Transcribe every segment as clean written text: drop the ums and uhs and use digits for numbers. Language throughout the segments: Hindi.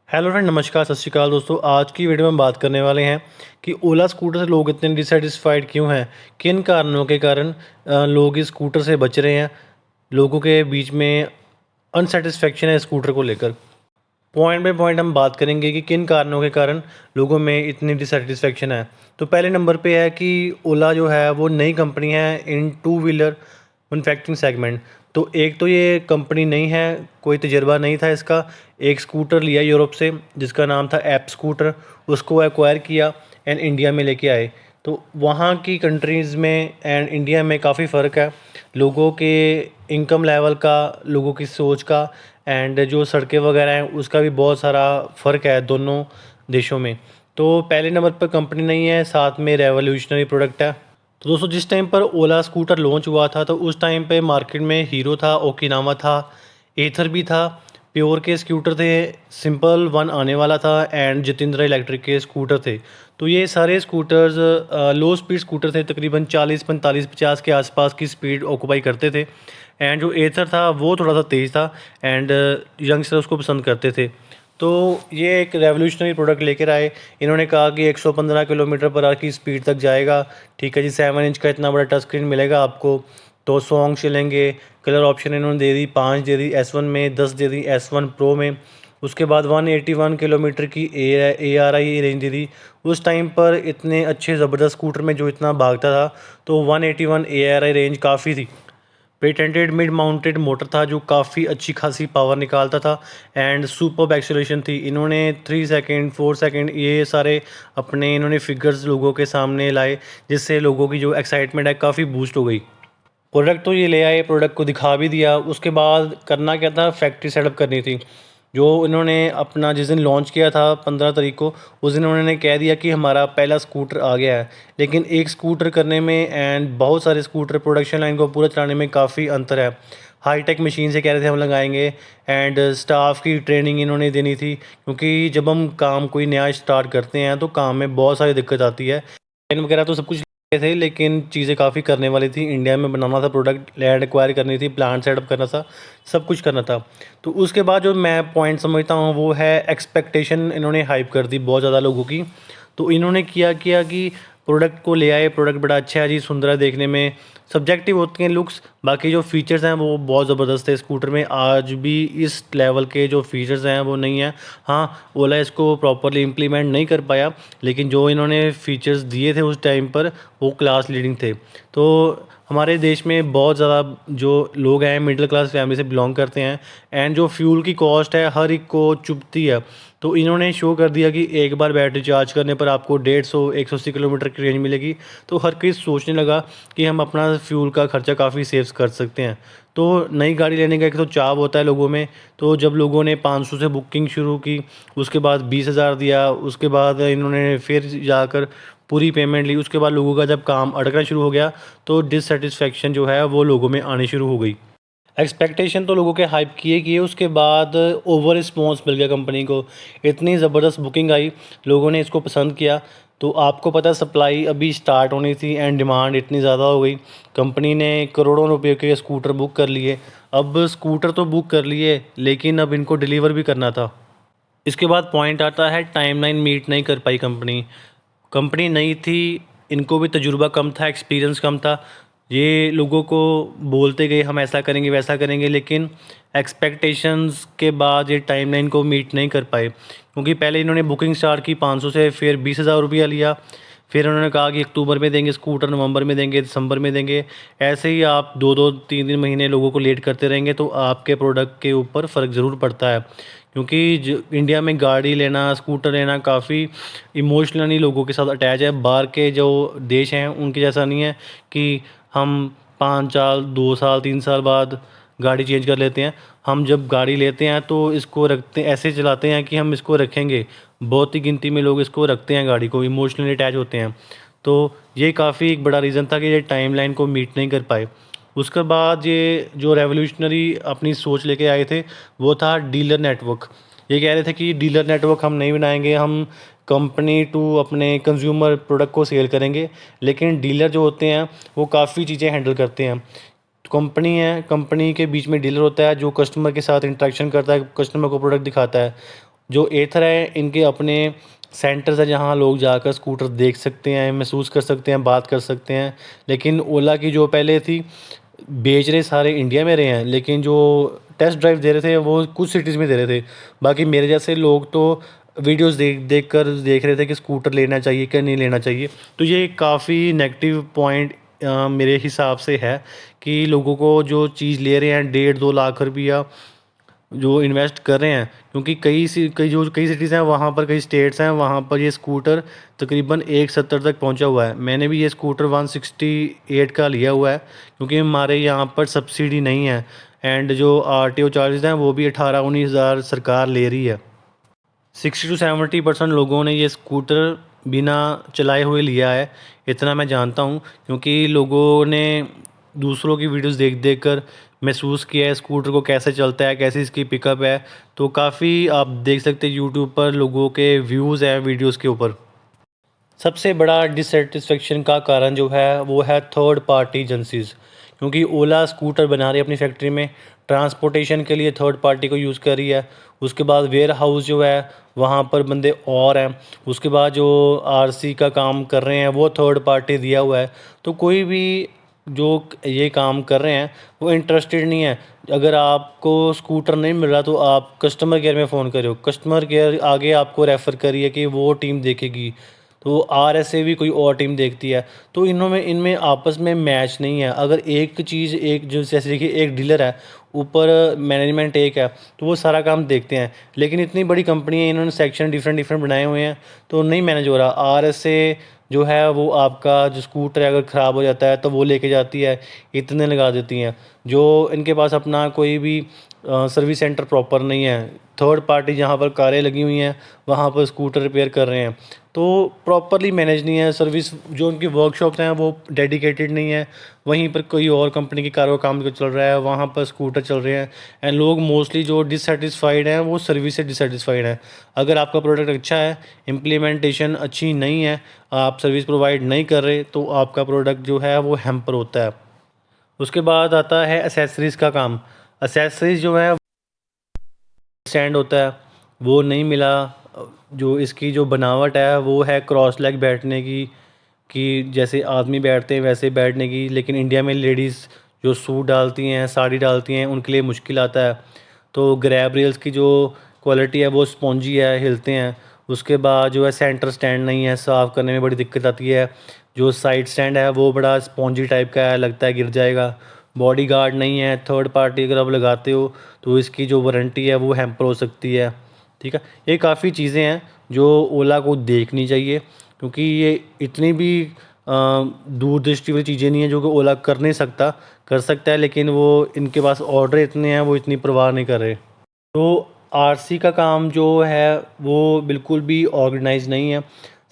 हेलो फ्रेंड, नमस्कार, सत श्री अकाल दोस्तों। आज की वीडियो में बात करने वाले हैं कि ओला स्कूटर से लोग इतने डिससेटिस्फाइड क्यों हैं। किन कारणों के कारण लोग इस स्कूटर से बच रहे हैं। लोगों के बीच में अनसेटिस्फेक्शन है स्कूटर को लेकर। पॉइंट बाय पॉइंट हम बात करेंगे कि किन कारणों के कारण लोगों में इतनी डिससेटिस्फेक्शन है। तो पहले नंबर पे है कि ओला जो है वो नई कंपनी है इन टू व्हीलर मैन्युफैक्चरिंग सेगमेंट। तो एक तो ये कंपनी नहीं है, कोई तजर्बा नहीं था इसका। एक स्कूटर लिया यूरोप से जिसका नाम था ऐप स्कूटर, उसको एक्वायर किया एंड इंडिया में लेके आए। तो वहाँ की कंट्रीज़ में एंड इंडिया में काफ़ी फ़र्क है, लोगों के इनकम लेवल का, लोगों की सोच का, एंड जो सड़कें वगैरह हैं उसका भी बहुत सारा फ़र्क है दोनों देशों में। तो पहले नंबर पर कंपनी नहीं है, साथ में रेवोल्यूशनरी प्रोडक्ट है। तो दोस्तों, जिस टाइम पर ओला स्कूटर लॉन्च हुआ था तो उस टाइम पे मार्केट में हीरो था, ओकिनावा था, एथर भी था, प्योर के स्कूटर थे, सिंपल वन आने वाला था एंड जितेंद्र इलेक्ट्रिक के स्कूटर थे। तो ये सारे स्कूटर्स लो स्पीड स्कूटर थे, तकरीबन 40 45 50 के आसपास की स्पीड ऑक्यूपाई करते थे। एंड जो एथर था वो थोड़ा सा तेज़ था एंड यंगस्टर उसको पसंद करते थे। तो ये एक रेवोल्यूशनरी प्रोडक्ट लेकर आए। इन्होंने कहा कि 115 किलोमीटर पर आवर की स्पीड तक जाएगा। ठीक है जी, 7 इंच का इतना बड़ा टच स्क्रीन मिलेगा आपको। तो सॉन्ग चलेंगे। कलर ऑप्शन इन्होंने दे दी, 5 दे दी S1 में, 10 दे दी S1 प्रो में। उसके बाद 181 किलोमीटर की ARI रेंज दे दी। उस टाइम पर इतने अच्छे ज़बरदस्त स्कूटर में जो इतना भागता था, तो 181 ARI रेंज काफ़ी थी। पेटेंटेड मिड माउंटेड मोटर था जो काफ़ी अच्छी खासी पावर निकालता था एंड सुपर्ब एक्सेलरेशन थी। इन्होंने 3 सेकंड 4 सेकंड ये सारे अपने इन्होंने फिगर्स लोगों के सामने लाए, जिससे लोगों की जो एक्साइटमेंट है काफ़ी बूस्ट हो गई। प्रोडक्ट तो ये ले आए, प्रोडक्ट को दिखा भी दिया। उसके बाद करना क्या था, फैक्ट्री सेटअप करनी थी। जो इन्होंने अपना जिस दिन लॉन्च किया था 15 तारीख को, उस दिन उन्होंने कह दिया कि हमारा पहला स्कूटर आ गया है। लेकिन एक स्कूटर करने में एंड बहुत सारे स्कूटर प्रोडक्शन लाइन को पूरा चलाने में काफ़ी अंतर है। हाईटेक मशीन से कह रहे थे हम लगाएंगे एंड स्टाफ की ट्रेनिंग इन्होंने देनी थी, क्योंकि जब हम काम कोई नया स्टार्ट करते हैं तो काम में बहुत सारी दिक्कत आती है। पेन वगैरह तो सब कुछ थे, लेकिन चीज़ें काफ़ी करने वाली थी। इंडिया में बनाना था प्रोडक्ट, लैंड एक्वायर करनी थी, प्लांट सेटअप करना था, सब कुछ करना था। तो उसके बाद जो मैं पॉइंट समझता हूँ वो है एक्सपेक्टेशन। इन्होंने हाइप कर दी बहुत ज़्यादा लोगों की। तो इन्होंने किया किया कि प्रोडक्ट को ले आए। प्रोडक्ट बड़ा अच्छा है जी, सुंदर है देखने में। सब्जेक्टिव होती हैं लुक्स, बाकी जो फीचर्स हैं वो बहुत ज़बरदस्त है स्कूटर में। आज भी इस लेवल के जो फीचर्स हैं वो नहीं है। हाँ, ओला इसको प्रॉपरली इम्प्लीमेंट नहीं कर पाया, लेकिन जो इन्होंने फीचर्स दिए थे उस टाइम पर वो क्लास लीडिंग थे। तो हमारे देश में बहुत ज़्यादा जो लोग हैं मिडिल क्लास फैमिली से बिलोंग करते हैं एंड जो फ्यूल की कॉस्ट है हर एक को चुभती है। तो इन्होंने शो कर दिया कि एक बार बैटरी चार्ज करने पर आपको 150 180 किलोमीटर की रेंज मिलेगी। तो हर कोई सोचने लगा कि हम अपना फ्यूल का खर्चा काफ़ी सेव कर सकते हैं। तो नई गाड़ी लेने का एक तो चाव होता है लोगों में। तो जब लोगों ने 500 से बुकिंग शुरू की, उसके बाद 20,000 दिया, उसके बाद इन्होंने फिर जाकर पूरी पेमेंट ली, उसके बाद लोगों का जब काम अटकना शुरू हो गया तो डिससेटिस्फेक्शन जो है वो लोगों में आनी शुरू हो गई। एक्सपेक्टेशन तो लोगों के हाइप किए किए, उसके बाद ओवर रिस्पॉन्स मिल गया कंपनी को। इतनी ज़बरदस्त बुकिंग आई, लोगों ने इसको पसंद किया। तो आपको पता है सप्लाई अभी स्टार्ट होनी थी एंड डिमांड इतनी ज़्यादा हो गई, कंपनी ने करोड़ों रुपए के स्कूटर बुक कर लिए। अब स्कूटर तो बुक कर लिए, लेकिन अब इनको डिलीवर भी करना था। इसके बाद पॉइंट आता है टाइमलाइन मीट नहीं कर पाई कंपनी। कंपनी नई थी, इनको भी तजुर्बा कम था, एक्सपीरियंस कम था। ये लोगों को बोलते गए हम ऐसा करेंगे वैसा करेंगे, लेकिन एक्सपेक्टेशंस के बाद ये टाइमलाइन को मीट नहीं कर पाए। क्योंकि पहले इन्होंने बुकिंग स्टार्ट की 500 से, फिर 20,000 रुपया लिया। फिर उन्होंने कहा कि अक्टूबर में देंगे स्कूटर, नवंबर में देंगे, दिसंबर में देंगे। ऐसे ही आप 2 2 3 3 महीने लोगों को लेट करते रहेंगे तो आपके प्रोडक्ट के ऊपर फ़र्क ज़रूर पड़ता है। क्योंकि इंडिया में गाड़ी लेना, स्कूटर लेना काफ़ी इमोशनली लोगों के साथ अटैच है। बाहर के जो देश हैं उनके जैसा नहीं है कि हम 5 साल 2 साल 3 साल बाद गाड़ी चेंज कर लेते हैं। हम जब गाड़ी लेते हैं तो इसको रखते ऐसे चलाते हैं कि हम इसको रखेंगे। बहुत ही गिनती में लोग इसको रखते हैं, गाड़ी को इमोशनली अटैच होते हैं। तो ये काफ़ी एक बड़ा रीज़न था कि ये टाइमलाइन को मीट नहीं कर पाए। उसके बाद ये जो रेवोल्यूशनरी अपनी सोच लेके आए थे वो था डीलर नेटवर्क। ये कह रहे थे कि डीलर नेटवर्क हम नहीं बनाएंगे, हम कंपनी टू अपने कंज्यूमर प्रोडक्ट को सेल करेंगे। लेकिन डीलर जो होते हैं वो काफ़ी चीज़ें हैंडल करते हैं। कंपनी है, कंपनी के बीच में डीलर होता है जो कस्टमर के साथ इंटरेक्शन करता है, कस्टमर को प्रोडक्ट दिखाता है। जो एथर है इनके अपने सेंटर्स हैं जहाँ लोग जाकर स्कूटर देख सकते हैं, महसूस कर सकते हैं, बात कर सकते हैं। लेकिन ओला की जो पहले थी, बेच रहे सारे इंडिया में रहे हैं, लेकिन जो टेस्ट ड्राइव दे रहे थे वो कुछ सिटीज़ में दे रहे थे। बाकी मेरे जैसे लोग तो वीडियोस देख रहे थे कि स्कूटर लेना चाहिए क्या नहीं लेना चाहिए। तो ये काफ़ी नेगेटिव पॉइंट मेरे हिसाब से है कि लोगों को जो चीज़ ले रहे हैं 1.5-2 लाख रुपया जो इन्वेस्ट कर रहे हैं, क्योंकि कई सिटीज़ हैं वहाँ पर, कई स्टेट्स हैं वहाँ पर ये स्कूटर तकरीबन 170 तक पहुँचा हुआ है। मैंने भी ये स्कूटर 168 का लिया हुआ है, क्योंकि हमारे यहाँ पर सब्सिडी नहीं है एंड जो आरटीओ चार्जेस हैं वो भी 18-19 हज़ार सरकार ले रही है। 60-70% लोगों ने ये स्कूटर बिना चलाए हुए लिया है, इतना मैं जानता हूँ, क्योंकि लोगों ने दूसरों की वीडियोस देख कर महसूस किया है स्कूटर को कैसे चलता है, कैसी इसकी पिकअप है। तो काफ़ी आप देख सकते हैं यूट्यूब पर लोगों के व्यूज़ हैं वीडियोस के ऊपर। सबसे बड़ा डिससेटिस्फेक्शन का कारण जो है वो है थर्ड पार्टी एजेंसीज़, क्योंकि ओला स्कूटर बना रही है अपनी फैक्ट्री में, ट्रांसपोर्टेशन के लिए थर्ड पार्टी को यूज़ कर रही है। उसके बाद वेयर हाउस जो है वहाँ पर बंदे और हैं। उसके बाद जो आरसी का काम कर रहे हैं वो थर्ड पार्टी दिया हुआ है। तो कोई भी जो ये काम कर रहे हैं वो इंटरेस्टेड नहीं है। अगर आपको स्कूटर नहीं मिल रहा तो आप कस्टमर केयर में फ़ोन करो, कस्टमर केयर आगे आपको रेफ़र करिए कि वो टीम देखेगी, तो आरएसए भी कोई और टीम देखती है। तो इनमें आपस में मैच नहीं है। अगर एक चीज़ एक जो जैसे देखिए एक डीलर है, ऊपर मैनेजमेंट एक है, तो वो सारा काम देखते हैं। लेकिन इतनी बड़ी कंपनी है, इन्होंने सेक्शन डिफरेंट बनाए हुए हैं, तो नहीं मैनेज हो रहा। आरएसए जो है वो आपका जो स्कूटर है अगर ख़राब हो जाता है तो वो लेके जाती है, इतने लगा देती हैं। जो इनके पास अपना कोई भी सर्विस सेंटर प्रॉपर नहीं है, थर्ड पार्टी जहाँ पर कारें लगी हुई हैं वहाँ पर स्कूटर रिपेयर कर रहे हैं, तो प्रॉपरली मैनेज नहीं है सर्विस। जो उनकी वर्कशॉप्स हैं वो डेडिकेटेड नहीं है। वहीं पर कोई और कंपनी की कारों का काम चल रहा है, वहाँ पर स्कूटर चल रहे हैं। एंड लोग मोस्टली जो डिससेटिस्फाइड हैं वो सर्विस से डिससेटिस्फाइड हैं। अगर आपका प्रोडक्ट अच्छा है, इम्प्लीमेंटेशन अच्छी नहीं है, आप सर्विस प्रोवाइड नहीं कर रहे, तो आपका प्रोडक्ट जो है वो हैम्पर होता है। उसके बाद आता है एसेसरीज़ का काम। एसेसरीज़ जो है स्टैंड होता है वो नहीं मिला। जो इसकी जो बनावट है वो है क्रॉस लेग बैठने की, कि जैसे आदमी बैठते हैं वैसे बैठने की। लेकिन इंडिया में लेडीज़ जो सूट डालती हैं, साड़ी डालती हैं, उनके लिए मुश्किल आता है। तो ग्रैब रेल्स की जो क्वालिटी है वो स्पॉन्जी है, हिलते हैं। उसके बाद जो है सेंटर स्टैंड नहीं है, साफ़ करने में बड़ी दिक्कत आती है। जो साइड स्टैंड है वो बड़ा स्पॉन्जी टाइप का है, लगता है गिर जाएगा। बॉडी गार्ड नहीं है, थर्ड पार्टी अगर आप लगाते हो तो इसकी जो वारंटी है वो हैम्पर हो सकती है। ठीक है, ये काफ़ी चीज़ें हैं जो ओला को देखनी चाहिए, क्योंकि ये इतनी भी दूरदृष्टि वाली चीज़ें नहीं है जो कि ओला कर नहीं सकता, कर सकता है, लेकिन वो इनके पास ऑर्डर इतने हैं वो इतनी परवाह नहीं कर रहे। तो आरसी का काम जो है वो बिल्कुल भी ऑर्गेनाइज नहीं है,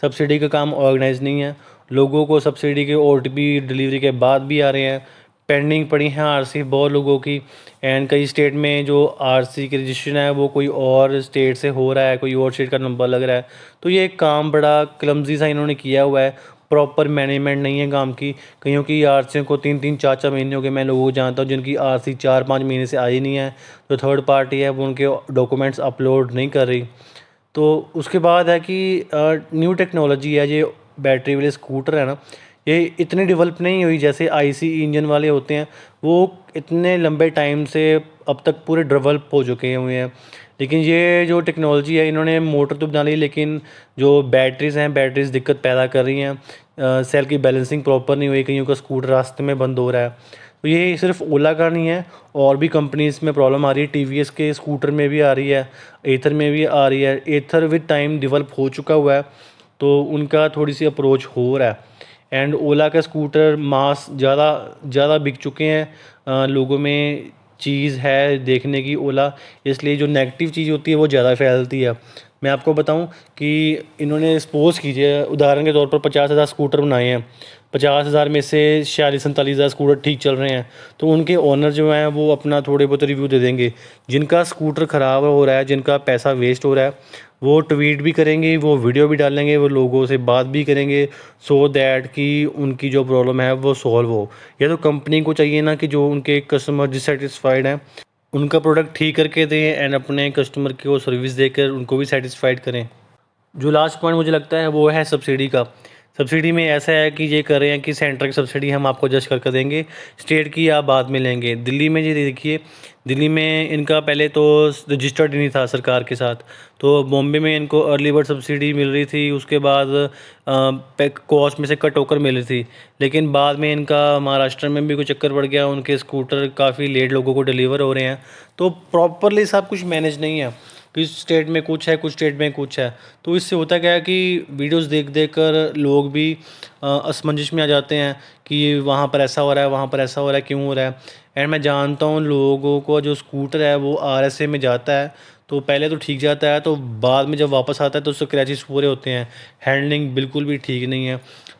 सब्सिडी का काम ऑर्गेनाइज नहीं है। लोगों को सब्सिडी के ओटीपी डिलीवरी के बाद भी आ रहे हैं, पेंडिंग पड़ी हैं आरसी बहुत लोगों की। एंड कई स्टेट में जो आरसी की रजिस्ट्रेशन है वो कोई और स्टेट से हो रहा है, कोई और स्टेट का नंबर लग रहा है। तो ये काम बड़ा क्लमजी सा इन्होंने किया हुआ है, प्रॉपर मैनेजमेंट नहीं है काम की। कईयों की आरसी को 3-3 4-4 महीने हो गए, मैं लोगों को जानता हूँ जिनकी आरसी 4-5 महीने से आई नहीं है। जो थर्ड पार्टी है वो उनके डॉक्यूमेंट्स अपलोड नहीं कर रही। तो उसके बाद है कि न्यू टेक्नोलॉजी है, ये बैटरी वाले स्कूटर है ना, ये इतनी डेवलप नहीं हुई जैसे आईसी इंजन वाले होते हैं, वो इतने लंबे टाइम से अब तक पूरे डेवलप हो चुके हुए हैं। लेकिन ये जो टेक्नोलॉजी है इन्होंने मोटर तो बना ली, लेकिन जो बैटरीज़ हैं, बैटरीज़ दिक्कत पैदा कर रही हैं। सेल की बैलेंसिंग प्रॉपर नहीं हुई, कईयों का स्कूटर रास्ते में बंद हो रहा है। तो ये सिर्फ ओला का नहीं है, और भी कंपनीज़ में प्रॉब्लम आ रही है। टीवीएस के स्कूटर में भी आ रही है, एथर में भी आ रही है। एथर विद टाइम डेवलप हो चुका हुआ है, तो उनका थोड़ी सी अप्रोच हो रहा है। एंड ओला का स्कूटर मास ज़्यादा ज़्यादा बिक चुके हैं, लोगों में चीज़ है देखने की ओला, इसलिए जो नेगेटिव चीज़ होती है वो ज़्यादा फैलती है। मैं आपको बताऊं कि इन्होंने सपोज़ कीजिए उदाहरण के तौर पर 50,000 स्कूटर बनाए हैं, 50,000 में से 46-47,000 स्कूटर ठीक चल रहे हैं, तो उनके ओनर जो हैं वो अपना थोड़े बहुत रिव्यू दे देंगे। जिनका स्कूटर ख़राब हो रहा है, जिनका पैसा वेस्ट हो रहा है, वो ट्वीट भी करेंगे, वो वीडियो भी डालेंगे, वो लोगों से बात भी करेंगे, सो दैट कि उनकी जो प्रॉब्लम है वो सॉल्व हो। या तो कंपनी को चाहिए ना कि जो उनके कस्टमर डिससेटिस्फाइड हैं उनका प्रोडक्ट ठीक करके दें एंड अपने कस्टमर को सर्विस देकर उनको भी सेटिस्फाइड करें। जो लास्ट पॉइंट मुझे लगता है वो है सब्सिडी का। सब्सिडी में ऐसा है कि ये कर रहे हैं कि सेंटर की सब्सिडी हम आपको एडजस्ट करके देंगे, स्टेट की आप बाद में लेंगे। दिल्ली में ये देखिए, दिल्ली में इनका पहले तो रजिस्टर्ड ही नहीं था सरकार के साथ, तो बॉम्बे में इनको अर्ली बर्ड सब्सिडी मिल रही थी, उसके बाद कॉस्ट में से कट होकर मिल रही थी। लेकिन बाद में इनका महाराष्ट्र में भी कोई चक्कर पड़ गया, उनके स्कूटर काफ़ी लेट लोगों को डिलीवर हो रहे हैं, तो प्रॉपरली सब कुछ मैनेज नहीं है। किस स्टेट में कुछ है, कुछ स्टेट में कुछ है। तो इससे होता क्या है कि वीडियोस देख देख कर लोग भी असमंजस में आ जाते हैं कि वहाँ पर ऐसा हो रहा है, वहाँ पर ऐसा हो रहा है, क्यों हो रहा है। एंड मैं जानता हूँ लोगों को जो स्कूटर है वो आरएसए में जाता है, तो पहले तो ठीक जाता है, तो बाद में जब वापस आता है तो उसके क्रैचेस पूरे होते हैं, हैंडलिंग बिल्कुल भी ठीक नहीं है।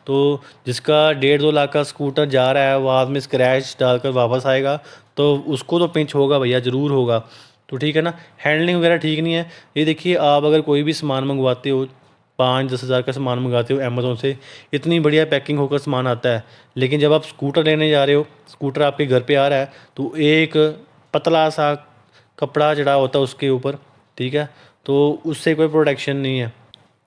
तो जिसका 1.5-2 लाख का स्कूटर जा रहा है, बाद में स्क्रैच डालकर वापस आएगा, तो उसको तो पिंच होगा भैया, ज़रूर होगा। तो ठीक है ना, हैंडलिंग वगैरह ठीक नहीं है। ये देखिए, आप अगर कोई भी सामान मंगवाते हो, 5-10 हज़ार का सामान मंगाते हो अमेज़ोन से, इतनी बढ़िया पैकिंग होकर सामान आता है, लेकिन जब आप स्कूटर लेने जा रहे हो, स्कूटर आपके घर पे आ रहा है, तो एक पतला सा कपड़ा चढ़ा होता है उसके ऊपर, ठीक है, तो उससे कोई प्रोटेक्शन नहीं है।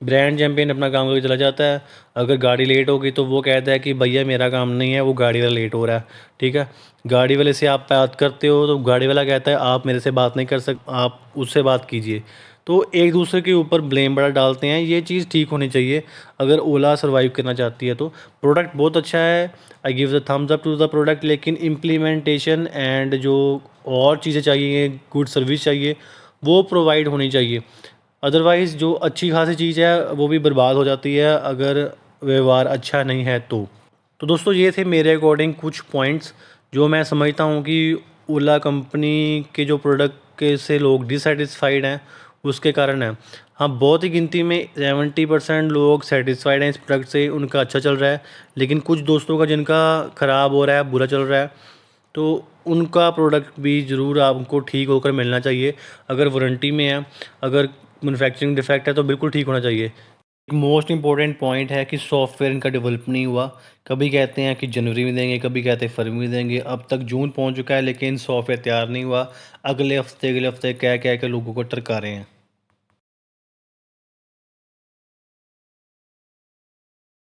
ब्रांड चैंपियन अपना काम करके चला जाता है, अगर गाड़ी लेट होगी तो वो कहता है कि भैया मेरा काम नहीं है, वो गाड़ी वाला लेट हो रहा है, ठीक है। गाड़ी वाले से आप बात करते हो तो गाड़ी वाला कहता है आप मेरे से बात नहीं कर आप उससे बात कीजिए। तो एक दूसरे के ऊपर ब्लेम बड़ा डालते हैं, ये चीज़ ठीक होनी चाहिए अगर ओला सर्वाइव करना चाहती है तो। प्रोडक्ट बहुत अच्छा है, I give the thumbs up to the product, लेकिन इम्प्लीमेंटेशन एंड जो और चीज़ें चाहिए, गुड सर्विस चाहिए, वो प्रोवाइड होनी चाहिए। अदरवाइज़ जो अच्छी खासी चीज़ है वो भी बर्बाद हो जाती है अगर व्यवहार अच्छा नहीं है तो दोस्तों ये थे मेरे अकॉर्डिंग कुछ पॉइंट्स जो मैं समझता हूँ कि ओला कंपनी के जो प्रोडक्ट के से लोग डिससेटिस्फाइड हैं उसके कारण है। हाँ, बहुत ही गिनती में 70% लोग सेटिस्फाइड हैं इस प्रोडक्ट से, उनका अच्छा चल रहा है, लेकिन कुछ दोस्तों का जिनका ख़राब हो रहा है, बुरा चल रहा है, तो उनका प्रोडक्ट भी ज़रूर आपको ठीक होकर मिलना चाहिए। अगर वारंटी में है, अगर मैन्युफैक्चरिंग डिफेक्ट है तो बिल्कुल ठीक होना चाहिए। एक मोस्ट इंपॉर्टेंट पॉइंट है कि सॉफ्टवेयर इनका डेवलप नहीं हुआ। कभी कहते हैं कि जनवरी में देंगे, कभी कहते हैं फरवरी में देंगे, अब तक जून पहुंच चुका है लेकिन सॉफ्टवेयर तैयार नहीं हुआ। अगले हफ्ते कह कह के लोगों को टरका रहे हैं।